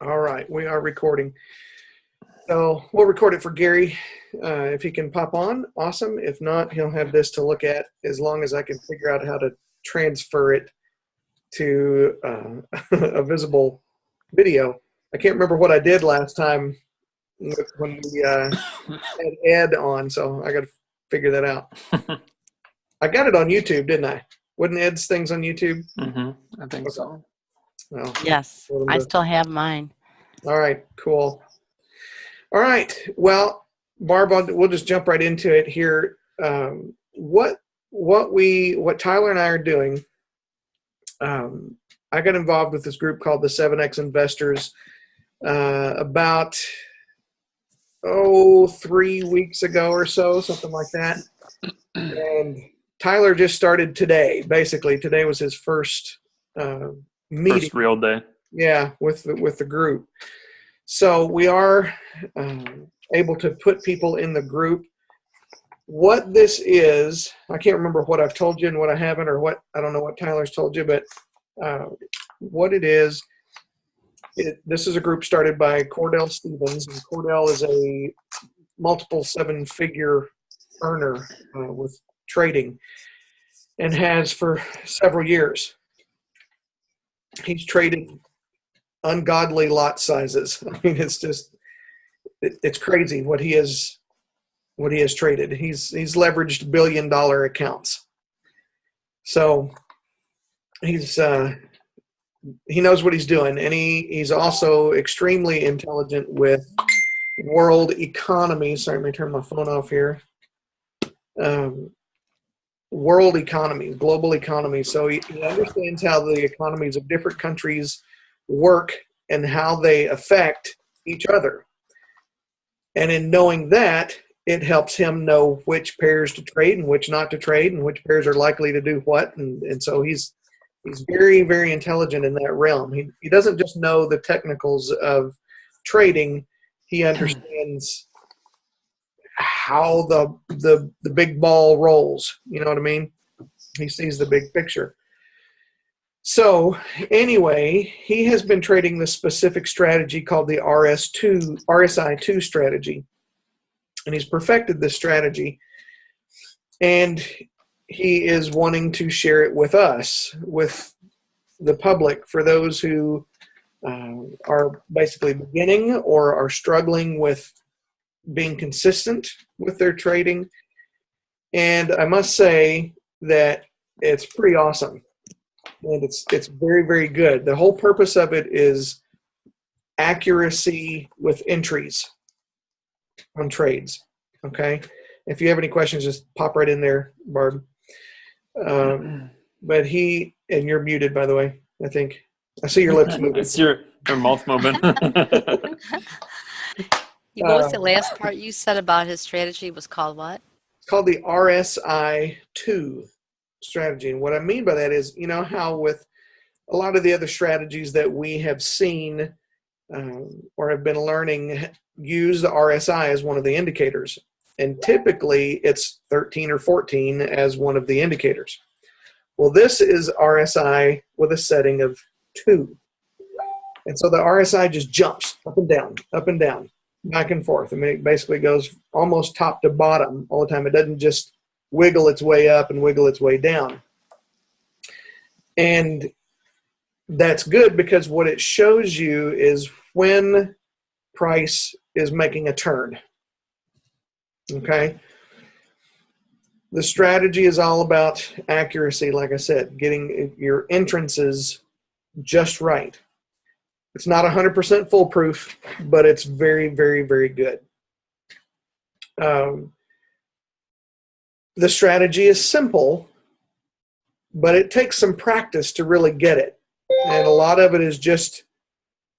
All right, we are recording. So we'll record it for Gary. If he can pop on, awesome. If not, he'll have this to look at as long as I can figure out how to transfer it to a visible video. I can't remember what I did last time when we had Ed on, so I got to figure that out. I got it on YouTube, didn't I? Wasn't Ed's things on YouTube? Mm-hmm. I think so. Well, yes, I still have mine. All right, cool. All right, well, Barb, we'll just jump right into it here. What Tyler and I are doing, I got involved with this group called the 7X Investors about 3 weeks ago or so, something like that. And Tyler just started today. Basically, today was his first meeting. First real day. Yeah, with the group. So we are able to put people in the group. What this is, I can't remember what I've told you and what I haven't, or what, I don't know what Tyler's told you, but what it is, this is a group started by Cordell Stevens, and Cordell is a multiple seven-figure earner with trading, and has for several years. He's traded ungodly lot sizes. I mean, it's just, it's crazy what he has traded. He's leveraged $1 billion accounts. So he knows what he's doing, and he's also extremely intelligent with world economy. Sorry, let me turn my phone off here. World economy, global economy. So he understands how the economies of different countries work and how they affect each other. And in knowing that, it helps him know which pairs to trade and which not to trade, and which pairs are likely to do what. And so he's very, very intelligent in that realm. He doesn't just know the technicals of trading. He understands how the big ball rolls. You know what I mean? He sees the big picture. So anyway, he has been trading this specific strategy called the RSI2 strategy. And he's perfected this strategy. And he is wanting to share it with us, with the public, for those who are basically beginning or are struggling with being consistent with their trading. And I must say that it's pretty awesome. And it's very, very good. The whole purpose of it is accuracy with entries on trades. Okay? If you have any questions, just pop right in there, Barb. But and you're muted, by the way, I think. I see your lips moving. It's your mouth moving. What was the last part you said about his strategy? Was called what? It's called the RSI2 strategy. And what I mean by that is, you know how with a lot of the other strategies that we have seen or have been learning use the RSI as one of the indicators. And typically it's 13 or 14 as one of the indicators. Well, this is RSI with a setting of 2. And so the RSI just jumps up and down, back and forth. I mean, it basically goes almost top to bottom all the time. It doesn't just wiggle its way up and wiggle its way down. And that's good because what it shows you is when price is making a turn. Okay? The strategy is all about accuracy, like I said, getting your entrances just right. It's not 100% foolproof, but it's very, very, very good. The strategy is simple, but it takes some practice to really get it. And a lot of it is just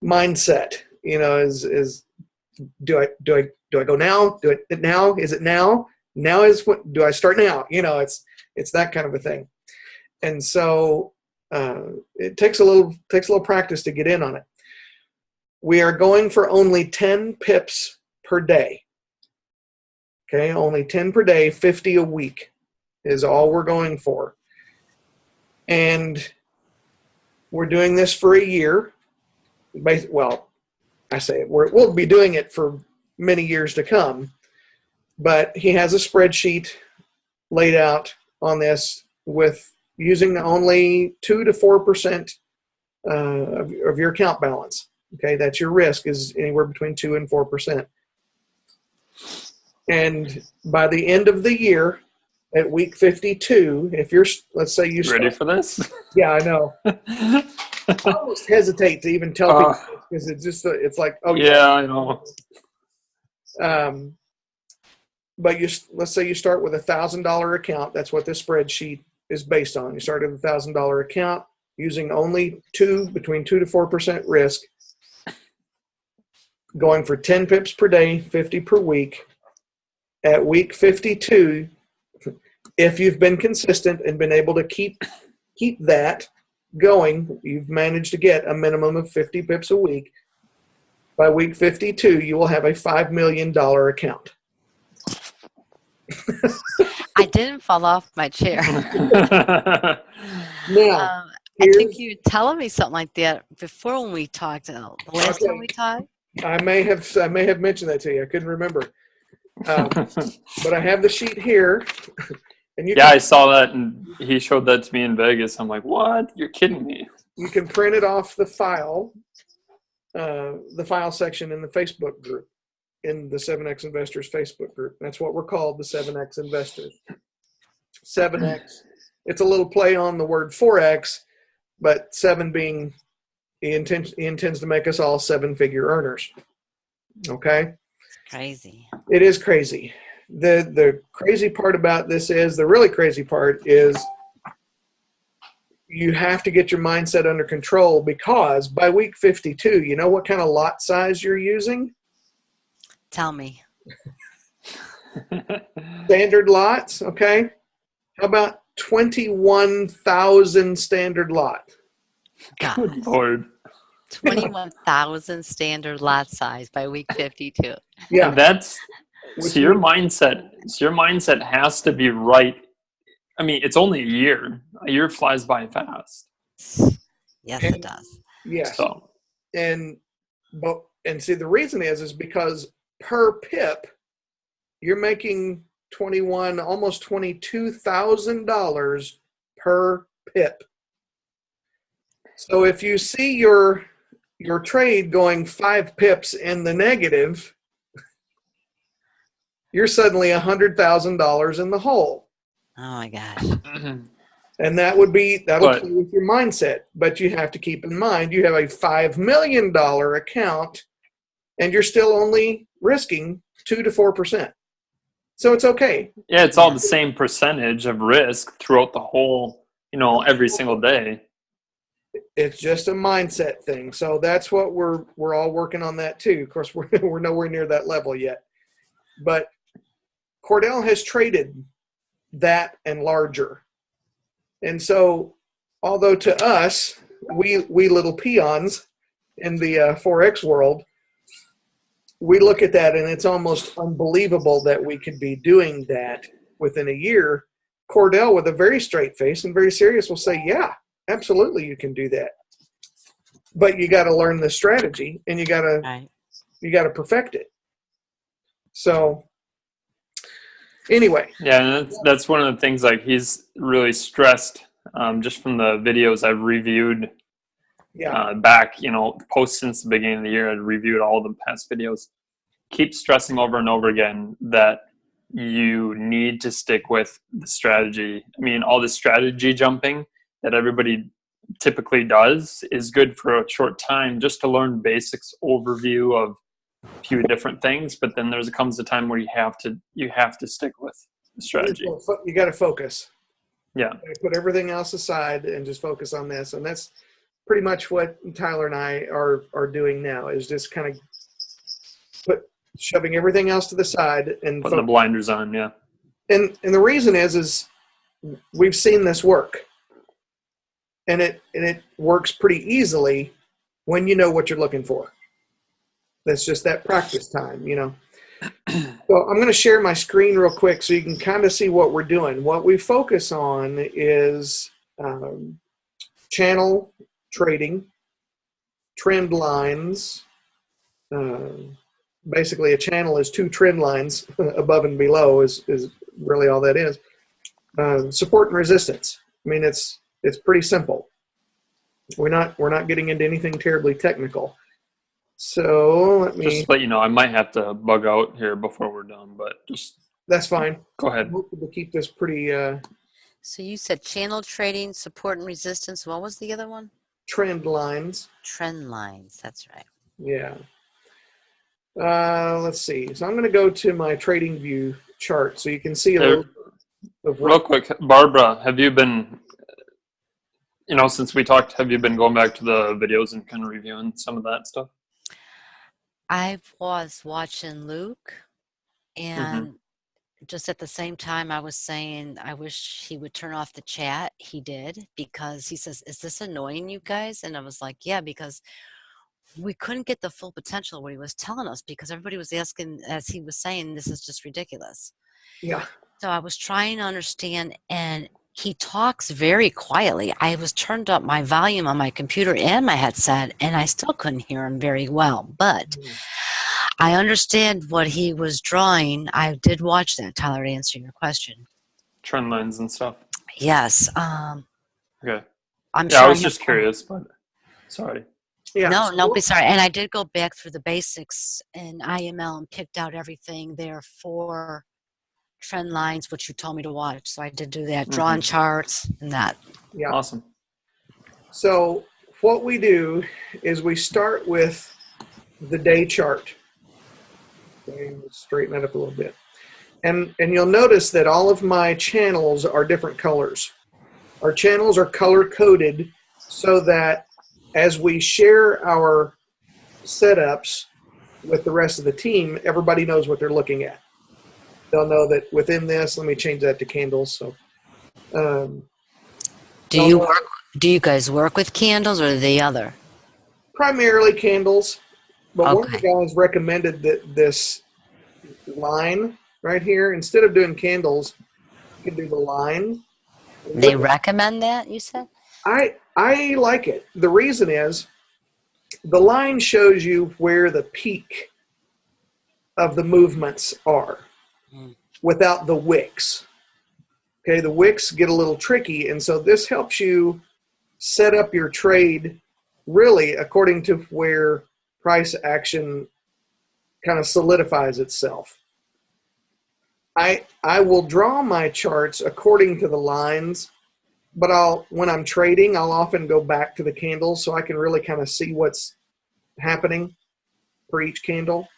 mindset. You know, is do I go now? Do it now? Is it now? Now is what? Do I start now? You know, it's that kind of a thing. And so it takes a little practice to get in on it. We are going for only 10 pips per day. Okay, only 10 per day, 50 a week is all we're going for. And we're doing this for a year. Well, I say we'll be doing it for many years to come, but he has a spreadsheet laid out on this with using only 2 to 4% of your account balance. Okay, that's your risk is anywhere between 2 and 4%. And by the end of the year, at week 52, if you're, let's say you start, Ready for this? yeah, I know. I almost hesitate to even tell people because it's like, oh yeah, I know. But let's say you start with $1,000 account. That's what this spreadsheet is based on. You start with $1,000 account using only between 2 to 4% risk, going for 10 pips per day, 50 per week. At week 52, if you've been consistent and been able to keep that going, you've managed to get a minimum of 50 pips a week. By week 52, you will have a $5 million account. I didn't fall off my chair. Now, I think you were telling me something like that before when we talked. The last time we talked. I may have mentioned that to you. I couldn't remember. But I have the sheet here. And I saw that, and he showed that to me in Vegas. I'm like, what? You're kidding me. You can print it off the file section in the Facebook group, in the 7X Investors Facebook group. That's what we're called, the 7X Investors. 7X. It's a little play on the word 4X, but 7 being, he intends to make us all 7-figure earners. Okay? Crazy. It is crazy. The crazy part about this is, the really crazy part is, you have to get your mindset under control, because by week 52, you know what kind of lot size you're using? Tell me. Standard lots, okay? How about 21,000 standard lot? God. Good Lord. 21,000 standard lot size by week 52. Yeah. And so your mindset has to be right. I mean, it's only a year. A year flies by fast. Yes, it does. Yes. So. And see, the reason is because per pip, you're making almost $22,000 per pip. So if you see your trade going 5 pips in the negative, you're suddenly $100,000 in the hole. Oh my gosh. And that'll play with your mindset. But you have to keep in mind, you have a $5 million account, and you're still only risking 2 to 4%. So it's okay. Yeah, it's all the same percentage of risk throughout the whole, every single day. It's just a mindset thing. So that's what we're all working on that too. Of course, we're nowhere near that level yet. But Cordell has traded that and larger. And so, although to us, we little peons in the Forex world, we look at that and it's almost unbelievable that we could be doing that within a year. Cordell, with a very straight face and very serious, will say, yeah, absolutely you can do that. But you got to learn the strategy, and you got to perfect it. So anyway. Yeah, and that's one of the things, like, he's really stressed, just from the videos I've reviewed back, post since the beginning of the year. I've reviewed all the past videos. Keep stressing over and over again that you need to stick with the strategy. I mean, all the strategy jumping that everybody typically does is good for a short time, just to learn basics overview of a few different things. But then comes a time where you have to stick with the strategy. You got to focus. Yeah. You gotta put everything else aside and just focus on this. And that's pretty much what Tyler and I are doing now, is just kind of shoving everything else to the side and putting the blinders on. Yeah. And the reason is we've seen this work, and it works pretty easily when you know what you're looking for. That's just that practice time, So I'm going to share my screen real quick so you can kind of see what we're doing. What we focus on is channel trading, trend lines, Basically, a channel is 2 trend lines above and below is really all that is. Support and resistance. I mean, it's pretty simple. We're not getting into anything terribly technical. So let me just let you know, I might have to bug out here before we're done, but just that's fine. go ahead. We'll keep this pretty So you said channel trading, support and resistance. What was the other one? trend lines. Trend lines. That's right. Yeah. Let's see. So I'm going to go to my trading view chart so you can see a little of Real quick, Barbara, have you been, since we talked, have you been going back to the videos and kind of reviewing some of that stuff? I was watching Luke, and just at the same time I was saying I wish he would turn off the chat. He did, because he says, is this annoying you guys? And I was like, yeah, because we couldn't get the full potential of what he was telling us, because everybody was asking, as he was saying, this is just ridiculous. Yeah. So I was trying to understand, and he talks very quietly. I was turned up my volume on my computer and my headset, and I still couldn't hear him very well. But I understand what he was drawing. I did watch that, Tyler, to answer your question. Trend lines and stuff. Yes. Okay. I'm Yeah, sure I was just curious, but sorry. Yeah. No, don't be sorry. And I did go back through the basics in IML and picked out everything there for trend lines, which you told me to watch. So I did do that, drawn charts and that. Yeah. Awesome. So what we do is we start with the day chart. Okay, straighten that up a little bit. And you'll notice that all of my channels are different colors. Our channels are color coded so that as we share our setups with the rest of the team, everybody knows what they're looking at. They'll know that within this, let me change that to candles. So, do you guys work with candles or the other? Primarily candles, but Okay. one of the guys recommended that this line right here, instead of doing candles, you can do the line. They recommend that, you said? I like it. The reason is the line shows you where the peak of the movements are without the wicks. Okay, the wicks get a little tricky, and so this helps you set up your trade really according to where price action kind of solidifies itself. I will draw my charts according to the lines, but when I'm trading, I'll often go back to the candles so I can really kind of see what's happening for each candle.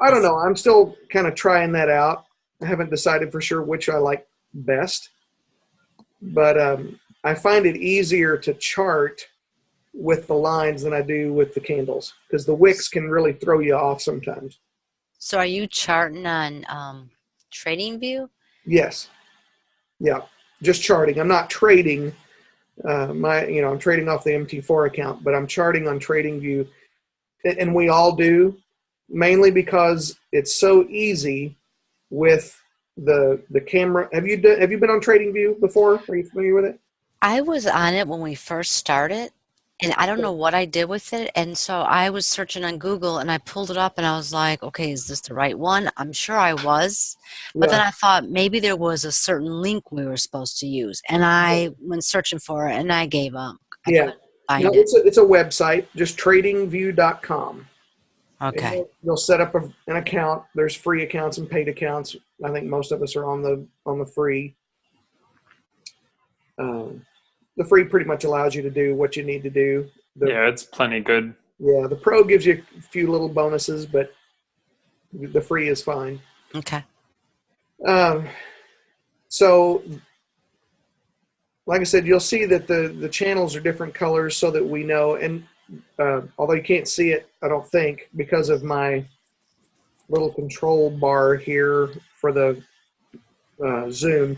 I don't know. I'm still kind of trying that out. I haven't decided for sure which I like best, but I find it easier to chart with the lines than I do with the candles, because the wicks can really throw you off sometimes. So are you charting on TradingView? Yes. Yeah. Just charting. I'm not trading. I'm trading off the MT4 account, but I'm charting on TradingView, and we all do, mainly because it's so easy with the camera. Have you been on TradingView before? Are you familiar with it? I was on it when we first started, and I don't know what I did with it. And so I was searching on Google, and I pulled it up, and I was like, okay, is this the right one? I'm sure I was. But then I thought maybe there was a certain link we were supposed to use. And I went searching for it, and I gave up. I couldn't find it. It's a website, just tradingview.com. Okay. You'll set up an account. There's free accounts and paid accounts. I think most of us are on the free. The free pretty much allows you to do what you need to do. Yeah, it's plenty good. Yeah, the pro gives you a few little bonuses, but the free is fine. Okay. So, like I said, you'll see that the channels are different colors so that we know. And although you can't see it, I don't think, because of my little control bar here for the Zoom,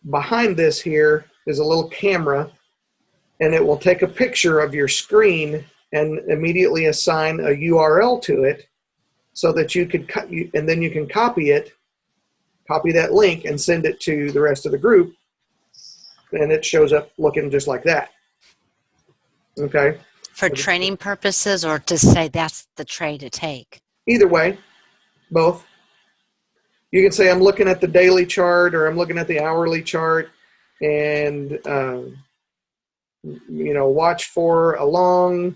behind this here is a little camera, and it will take a picture of your screen and immediately assign a URL to it so that you could and then you can copy that link and send it to the rest of the group, and it shows up looking just like that. Okay. For training purposes, or to say that's the trade to take? Either way, both. You can say I'm looking at the daily chart or I'm looking at the hourly chart, and you know, watch for a long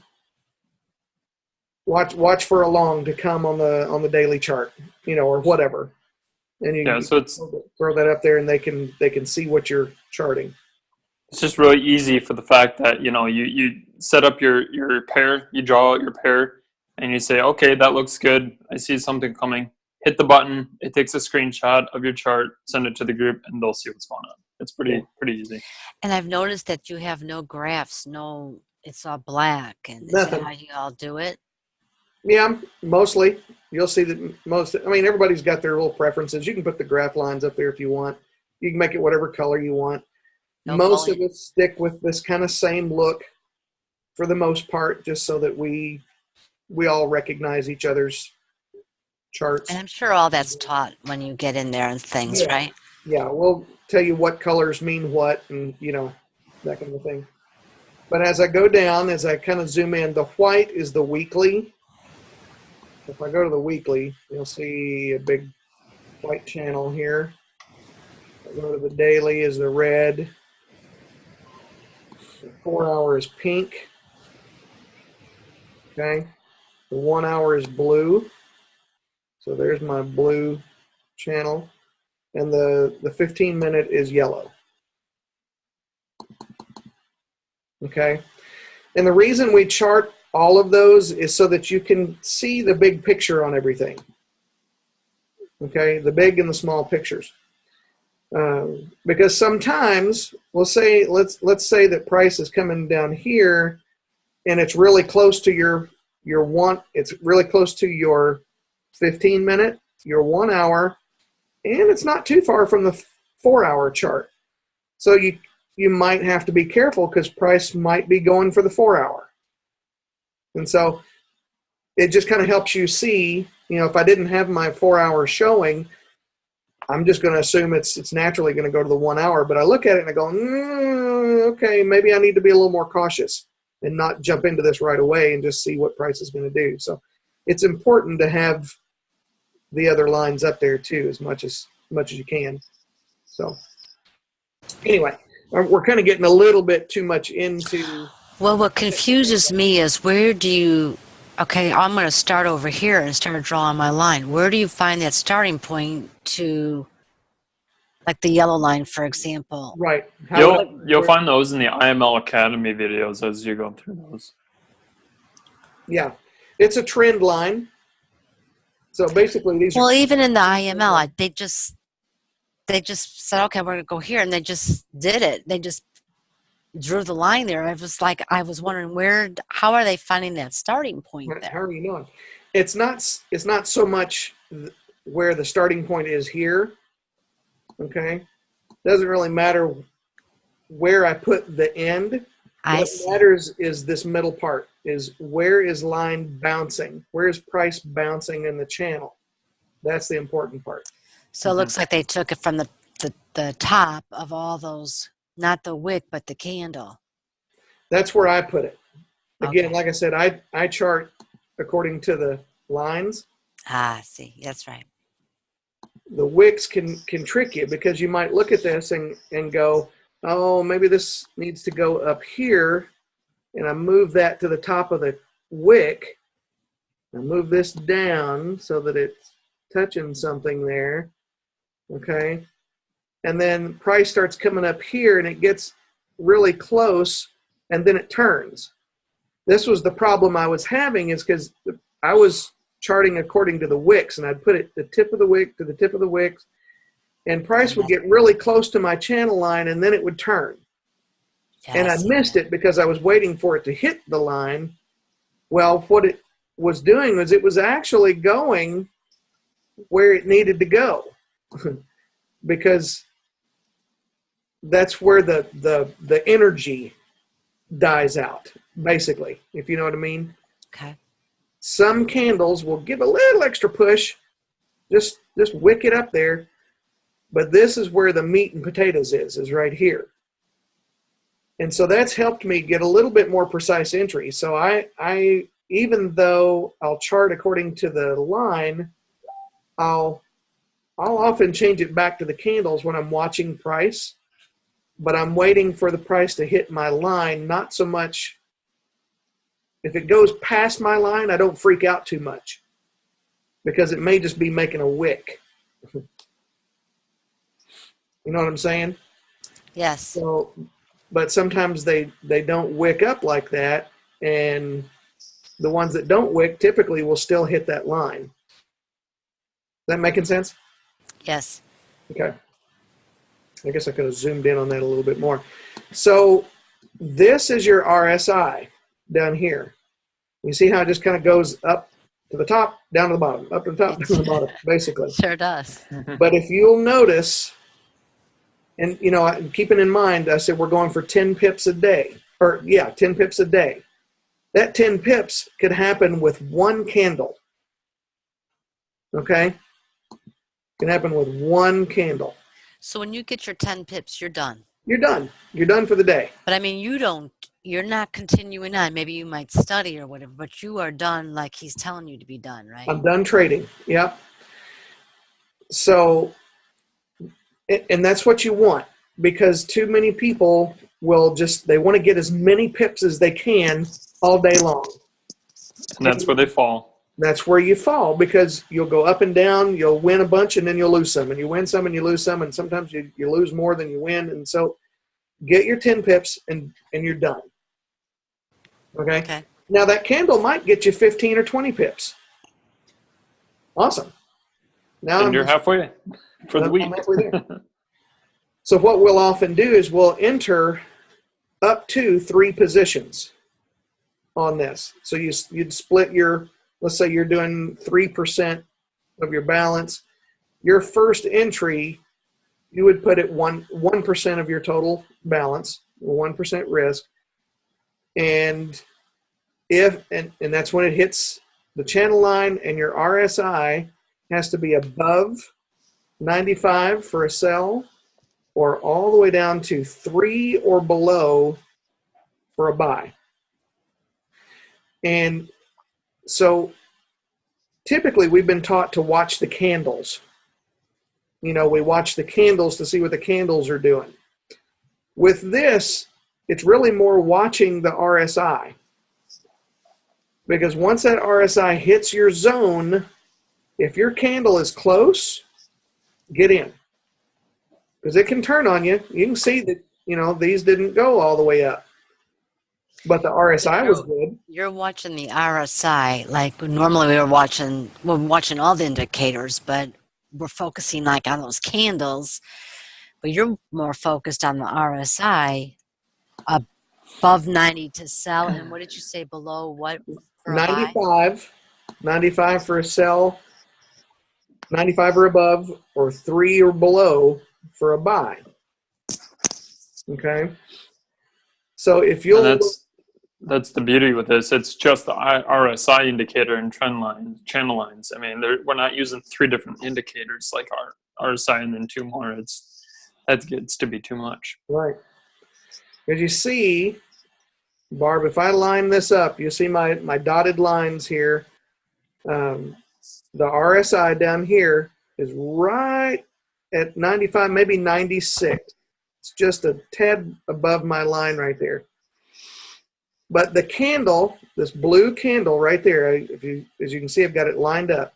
to come on the daily chart, you know, or whatever. And you so it's throw that up there, and they can see what you're charting. It's just really easy for the fact that, you know, you set up your pair, you draw out your pair, and you say, okay, that looks good. I see something coming. Hit the button. It takes a screenshot of your chart, send it to the group, and they'll see what's going on. It's pretty easy. And I've noticed that you have no graphs, it's all black. And Nothing. Is that how you all do it? Yeah, mostly. You'll see that I mean, everybody's got their little preferences. You can put the graph lines up there if you want. You can make it whatever color you want. Most of us stick with this kind of same look for the most part, just so that we all recognize each other's charts. And I'm sure all that's taught when you get in there and things, right? Yeah, we'll tell you what colors mean what, and you know, that kind of thing. But as I go down, as I kind of zoom in, the white is the weekly. If I go to the weekly, you'll see a big white channel here. If I go to the daily is the red. The 4 hour is pink. Okay. The 1 hour is blue. So there's my blue channel. And the 15-minute is yellow. Okay. And the reason we chart all of those is so that you can see the big picture on everything. Okay. The big and the small pictures. Because sometimes we'll say, let's say that price is coming down here, and it's really close to your it's really close to your 15-minute, your 1 hour, and it's not too far from the 4 hour chart. So you might have to be careful, because price might be going for the 4 hour. And so it just kind of helps you see, you know, if I didn't have my 4 hour showing, I'm just going to assume it's naturally going to go to the 1 hour. But I look at it and I go, okay, maybe I need to be a little more cautious and not jump into this right away and just see what price is going to do. So it's important to have the other lines up there too, as much as you can. So anyway, we're kind of getting a little bit too much into. Well, what confuses me is okay, I'm going to start over here and start drawing my line. Where do you find that starting point to, like the yellow line, for example? Right. You'll find those in the IML Academy videos as you go through those. Yeah. It's a trend line. So basically these Well, even in the IML, they just said, okay, we're going to go here, and they just did it. They just drew the line there. I was wondering how are they finding that starting point there? How are you knowing? It's not so much where the starting point is here. Okay. Doesn't really matter where I put the end. What matters is this middle part, is where is line bouncing? Where is price bouncing in the channel? That's the important part. So it looks like they took it from the top of all those, not the wick, but the candle. That's where I put it. Again, Okay. like I said, I chart according to the lines. See, that's right. The wicks can trick you, because you might look at this and go, oh, maybe this needs to go up here, and I move that to the top of the wick. I move this down so that it's touching something there. Okay. And then price starts coming up here, and it gets really close, and then it turns. This was the problem I was having, is because I was charting according to the wicks, and I'd put it the tip of the wick to the tip of the wicks, and price would get really close to my channel line, and then it would turn. And I missed it because I was waiting for it to hit the line. Well, what it was doing was it was actually going where it needed to go, because that's where the energy dies out, basically, if you know what I mean. Okay. Some candles will give a little extra push, just wick it up there, but this is where the meat and potatoes is right here. And so that's helped me get a little bit more precise entry. So I even though I'll chart according to the line, I'll often change it back to the candles when I'm watching price, but I'm waiting for the price to hit my line, not so much. If it goes past my line, I don't freak out too much because it may just be making a wick. You know what I'm saying? Yes. So, but sometimes they don't wick up like that, and the ones that don't wick typically will still hit that line. Is that making sense? Yes. Okay. I guess I could have zoomed in on that a little bit more. So this is your RSI down here. You see how it just kind of goes up to the top, down to the bottom, up to the top, down to the bottom, basically. Sure does. But if you'll notice, and you know, keeping in mind, I said we're going for 10 pips a day, or yeah, 10 pips a day. That 10 pips could happen with one candle. Okay? It can happen with one candle. So when you get your 10 pips, you're done. You're done. You're done for the day. But I mean, you're not continuing on. Maybe you might study or whatever, but you are done like he's telling you to be done, right? I'm done trading. Yep. So, and that's what you want, because too many people will they want to get as many pips as they can all day long. And that's where they fall. That's where you fall, because you'll go up and down, you'll win a bunch, and then you'll lose some, and you win some and you lose some, and sometimes you lose more than you win. And so get your 10 pips and you're done. Okay? Now that candle might get you 15 or 20 pips. Awesome. Now and you're halfway for the week. I'm halfway there. So what we'll often do is we'll enter up to 3 positions on this. So you'd split your, let's say you're doing 3% of your balance. Your first entry, you would put it 1% of your total balance, 1% risk. And and that's when it hits the channel line, and your RSI has to be above 95 for a sell, or all the way down to 3 or below for a buy. And so typically we've been taught to watch the candles. You know, we watch the candles to see what the candles are doing. With this, it's really more watching the RSI. Because once that RSI hits your zone, if your candle is close, get in. Because it can turn on you. You can see that, you know, these didn't go all the way up. But the RSI was good. You're watching the RSI. Like normally we're watching all the indicators, but we're focusing like on those candles. But you're more focused on the RSI, above 90 to sell. And what did you say, below what for a 95. buy? 95 for a sell, 95 or above, or 3 or below for a buy. Okay? So if you'll... And that's the beauty with this. It's just the RSI indicator and trend lines, channel lines. I mean, we're not using 3 different indicators like our RSI and then 2 more. That gets to be too much. Right. As you see, Barb, if I line this up, you see my dotted lines here. The RSI down here is right at 95, maybe 96. It's just a tad above my line right there. But the candle, this blue candle right there, as you can see, I've got it lined up.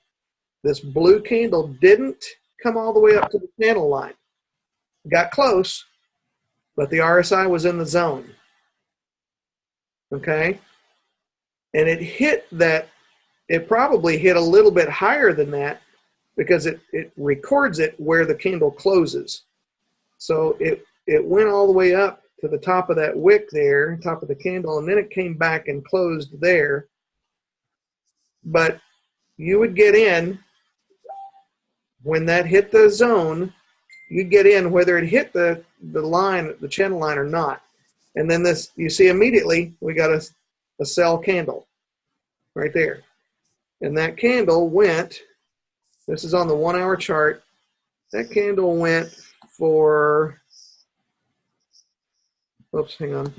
This blue candle didn't come all the way up to the channel line. Got close, but the RSI was in the zone. Okay? And it hit that, it probably hit a little bit higher than that because it records it where the candle closes. So it went all the way up to the top of that wick there, top of the candle, and then it came back and closed there. But you would get in when that hit the zone. You'd get in whether it hit the line, the channel line, or not. And then this, you see immediately we got a sell candle right there. And that candle went, this is on the 1 hour chart, that candle went for Oops, hang on.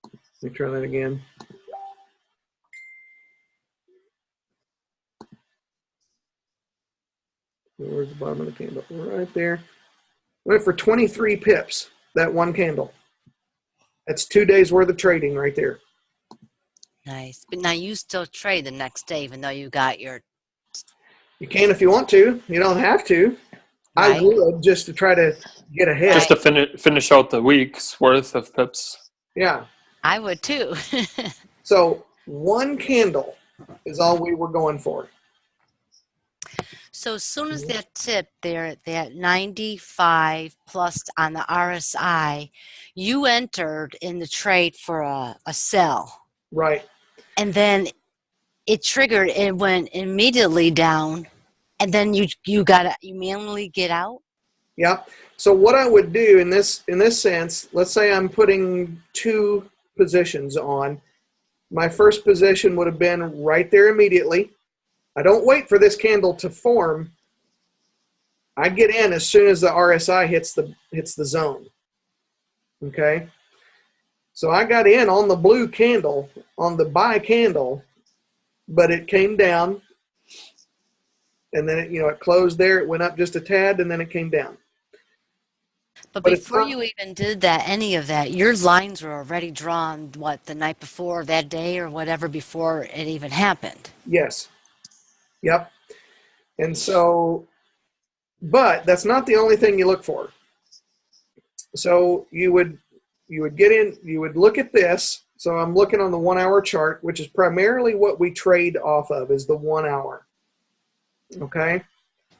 Let me try that again. Where's the bottom of the candle? Right there. Went for 23 pips, that one candle. That's 2 days worth of trading right there. Nice. But now you still trade the next day, even though you got your... You can if you want to. You don't have to. Right. I would, just to try to get ahead. Just to finish out the week's worth of pips. Yeah. I would too. So one candle is all we were going for. So as soon as that tip there, that 95 plus on the RSI, you entered in the trade for a sell. Right. And then it triggered, it went immediately down, and then you manually get out? Yep. So what I would do in this sense, let's say I'm putting 2 positions on. My first position would have been right there immediately. I don't wait for this candle to form. I get in as soon as the RSI hits the zone. Okay. So I got in on the blue candle, on the buy candle, but it came down, and then it closed there. It went up just a tad, and then it came down. But before you even did that, any of that, your lines were already drawn, what, the night before, that day, or whatever, before it even happened? Yes. Yep. And so, but that's not the only thing you look for. So you would get in, you would look at this. So I'm looking on the 1 hour chart, which is primarily what we trade off of, is the 1 hour. Okay.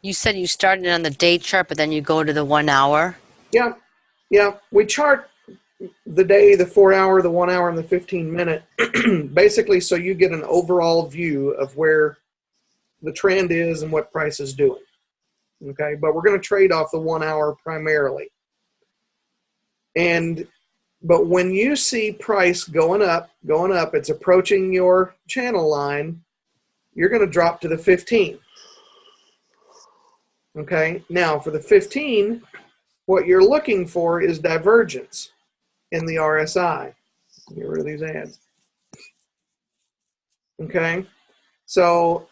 You said you started on the day chart, but then you go to the 1 hour? Yeah. Yeah. We chart the day, the 4 hour, the 1 hour, and the 15-minute, basically so you get an overall view of where the trend is and what price is doing. Okay. But we're going to trade off the 1 hour primarily. But when you see price going up, it's approaching your channel line, you're going to drop to the 15. Okay. Now for the 15, what you're looking for is divergence in the RSI. Get rid of these ads. Okay. So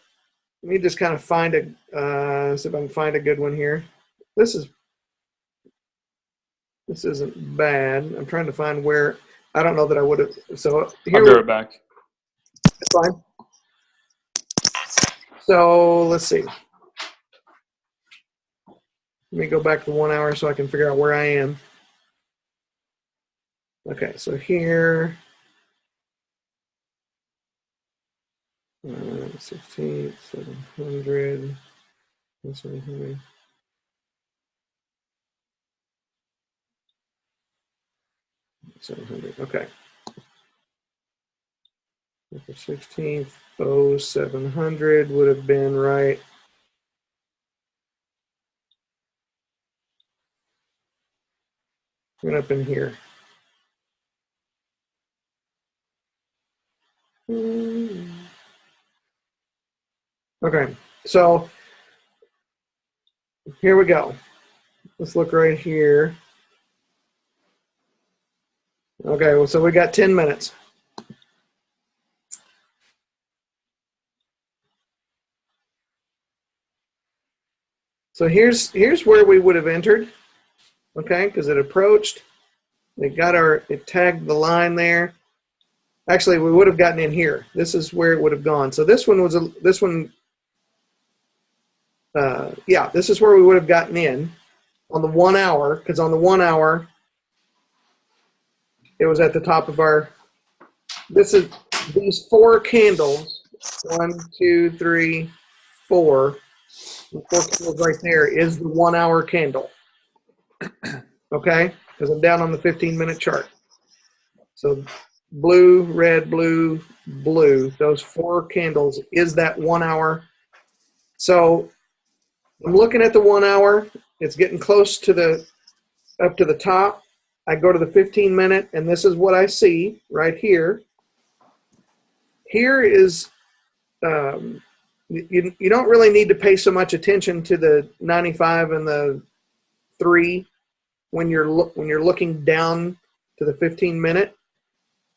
let me just kind of find see if I can find a good one here. This isn't bad. I'm trying to find where. I don't know that I would have. So here I'll be right back. That's fine. So let's see. Let me go back to 1 hour so I can figure out where I am. Okay, so here, 16, 700, 700. Okay. The 16th, 0700 would have been right. Went up in here. Okay, so here we go. Let's look right here. Okay, well, so we got 10 minutes. So here's where we would have entered, okay, because it approached. It tagged the line there. Actually, we would have gotten in here. This is where it would have gone. So this one was this is where we would have gotten in on the 1 hour, because on the 1 hour, it was at the top of our. These 4 candles. 1, 2, 3, 4. The 4 candles right there is the 1 hour candle. Okay, because I'm down on the 15-minute chart. So blue, red, blue, blue. Those 4 candles is that 1 hour. So I'm looking at the 1 hour. It's getting close to up to the top. I go to the 15-minute, and this is what I see right here. Here is, you don't really need to pay so much attention to the 95 and the 3 when you're looking down to the 15-minute,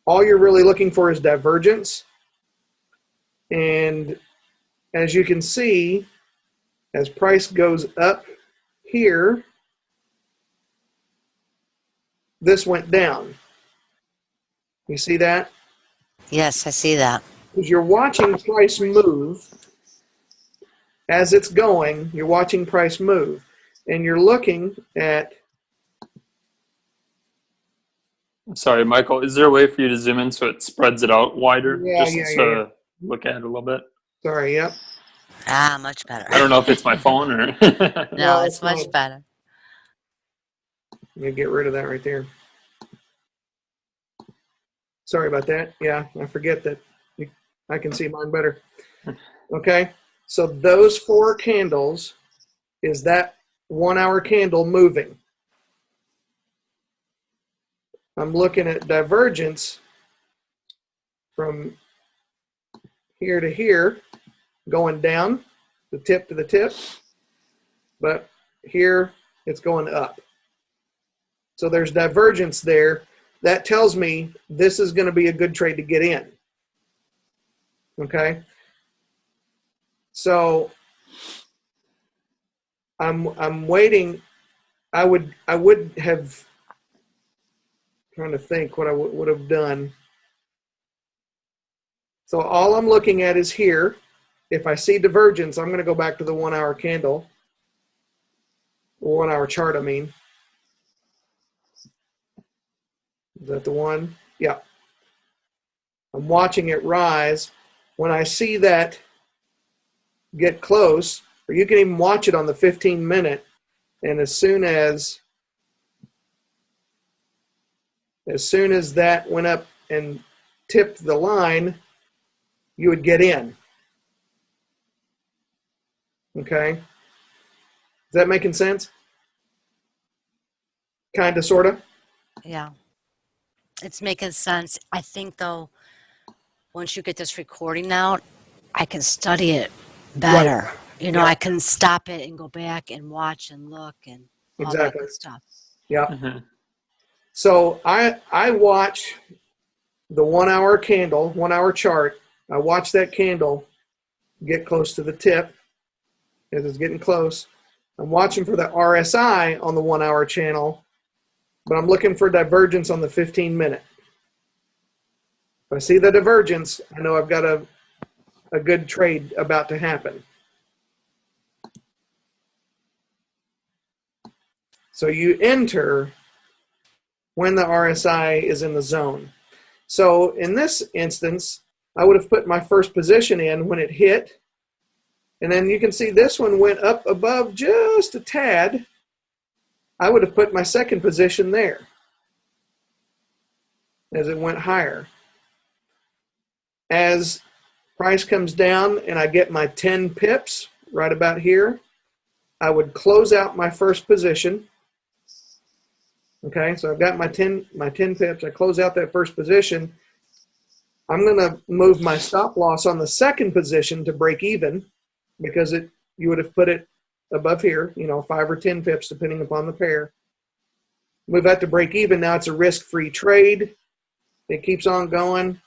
all you're really looking for is divergence. And as you can see, as price goes up here, this went down. You see that? Yes, I see that. Because you're watching price move as it's going, you're watching price move. And you're looking at... Sorry, Michael, is there a way for you to zoom in so it spreads it out wider? Yeah, Just to look at it a little bit. Sorry, yep. Ah, much better. I don't know if it's my phone or... No, it's it's much fine. better. Let me get rid of that right there. Sorry about that. Yeah, I forget that I can see mine better. Okay, so those 4 candles is that 1 hour candle moving. I'm looking at divergence from here to here, going down, the tip to the tip, but here it's going up. So there's divergence there. That tells me this is going to be a good trade to get in. Okay? So I'm waiting. I would have, trying to think what I would have done. So all I'm looking at is here. If I see divergence, I'm going to go back to the 1 hour candle, or 1 hour chart, I mean. Is that the one? Yeah. I'm watching it rise. When I see that get close, or you can even watch it on the 15-minute, and as soon as that went up and tipped the line, you would get in. Okay? Is that making sense? Kind of, sort of? Yeah, it's making sense. I think, though, once you get this recording out, I can study it better. Right. You know, Yeah. I can stop it and go back and watch and look and all that Exactly. good stuff. Yeah. Mm-hmm. So I watch the 1 hour candle, 1 hour chart. I watch that candle get close to the tip. As it's getting close, I'm watching for the RSI on the 1 hour channel, but I'm looking for divergence on the 15-minute. If I see the divergence, I know I've got a good trade about to happen. So you enter when the RSI is in the zone. So in this instance, I would have put my first position in when it hit. And then you can see this one went up above just a tad. I would have put my second position there as it went higher. As price comes down and I get my 10 pips right about here, I would close out my first position. Okay, so I've got my 10 pips. I close out that first position. I'm going to move my stop loss on the second position to break even, because you would have put it above here, 5 or 10 pips depending upon the pair. Move that to break even. Now it's a risk-free trade. It keeps on going.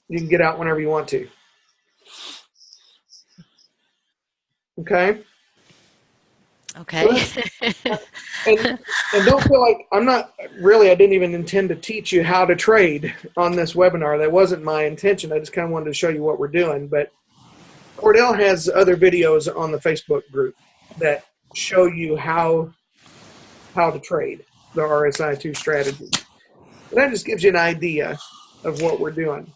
You can get out whenever you want to. Okay? Okay. And don't feel like I didn't even intend to teach you how to trade on this webinar. That wasn't my intention. I just kind of wanted to show you what we're doing. But Cordell has other videos on the Facebook group that show you how to trade the RSI2 strategy. That just gives you an idea of what we're doing.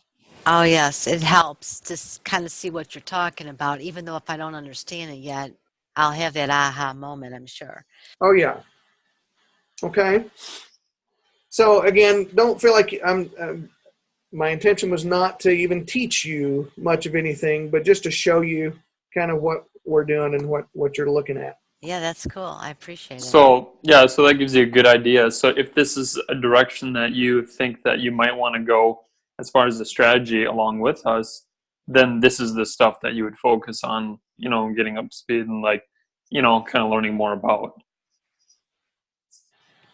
Oh, yes, it helps to kind of see what you're talking about. Even though if I don't understand it yet, I'll have that aha moment, I'm sure. Oh, yeah. Okay. So, again, don't feel like my intention was not to even teach you much of anything, but just to show you kind of what we're doing and what you're looking at. Yeah, that's cool. I appreciate it. So, yeah, so that gives you a good idea. So if this is a direction that you think that you might want to go as far as the strategy along with us, then this is the stuff that you would focus on, getting up to speed and kind of learning more about.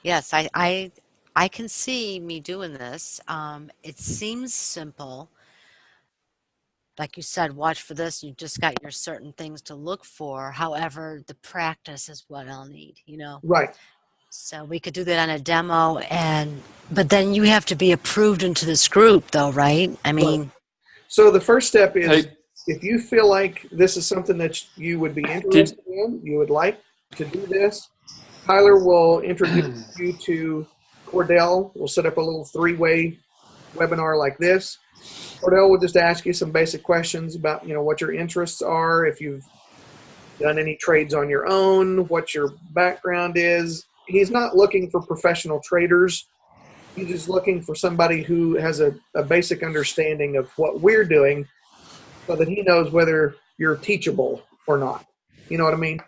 Yes, I I can see me doing this. It seems simple. Like you said, watch for this. You just got your certain things to look for. However, the practice is what I'll need, you know. Right. So we could do that on a demo, but then you have to be approved into this group, though, right? I mean, Right. So the first step is, Hey, if you feel like this is something that you would be did interested in, you would like to do this, Tyler will introduce you to Cordell. We'll set up a little 3-way webinar like this. Cordell will just ask you some basic questions about, you know, what your interests are, if you've done any trades on your own, what your background is. He's not looking for professional traders. He's just looking for somebody who has a basic understanding of what we're doing so that he knows whether you're teachable or not. You know what I mean?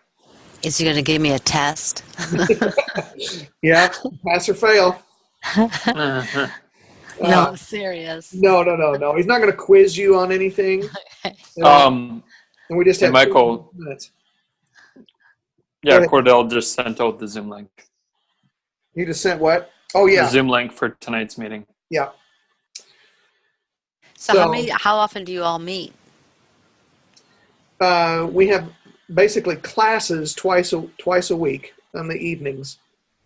is he going to give me a test? Yeah, pass or fail. No, I'm serious. No. He's not going to quiz you on anything. And we just Hey, have Michael. 2 minutes. Yeah, Cordell just sent out the Zoom link. You just sent what? Oh, The yeah. Zoom link for tonight's meeting. Yeah. So how often do you all meet? We have basically classes twice a week on the evenings.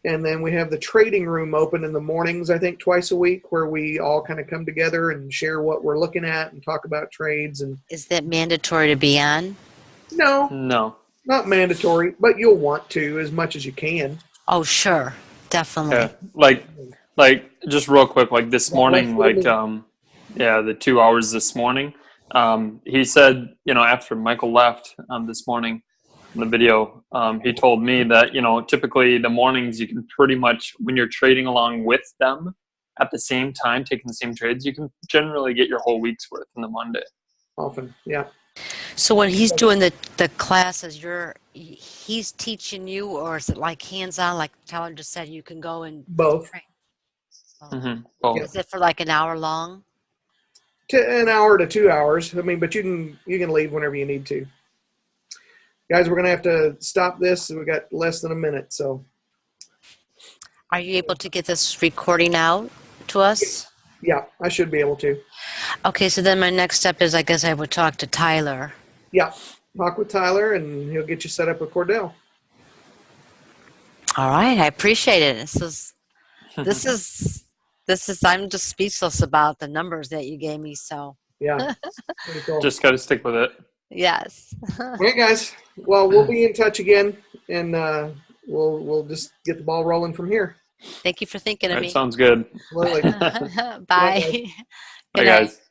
And then we have the trading room open in the mornings, I think twice a week, where we all kind of come together and share what we're looking at and talk about trades. And is that mandatory to be on? No, not mandatory, but you'll want to as much as you can. Oh, sure. Definitely. Yeah. Like just real quick, like this morning, the 2 hours this morning, he said, you know, after Michael left this morning in the video, he told me that, you know, typically the mornings you can pretty much, when you're trading along with them at the same time, taking the same trades, you can generally get your whole week's worth in the Monday. Often, yeah. So when he's doing the classes, he's teaching you, or is it like hands-on, like Tyler just said, you can go and Both. train? Both. Is it for like an hour long? An hour to 2 hours. I mean, but you can leave whenever you need to. Guys, we're going to have to stop this. We got less than a minute, so. Are you able to get this recording out to us? Yeah, I should be able to. Okay, so then my next step is, I guess I would talk to Tyler. Yeah, talk with Tyler, and he'll get you set up with Cordell. All right, I appreciate it. This is. I'm just speechless about the numbers that you gave me. So yeah, pretty cool. Just got to stick with it. Yes. All right, guys. Well, we'll be in touch again, and we'll just get the ball rolling from here. Thank you for thinking of me. Sounds good. Absolutely. Bye. Bye, guys.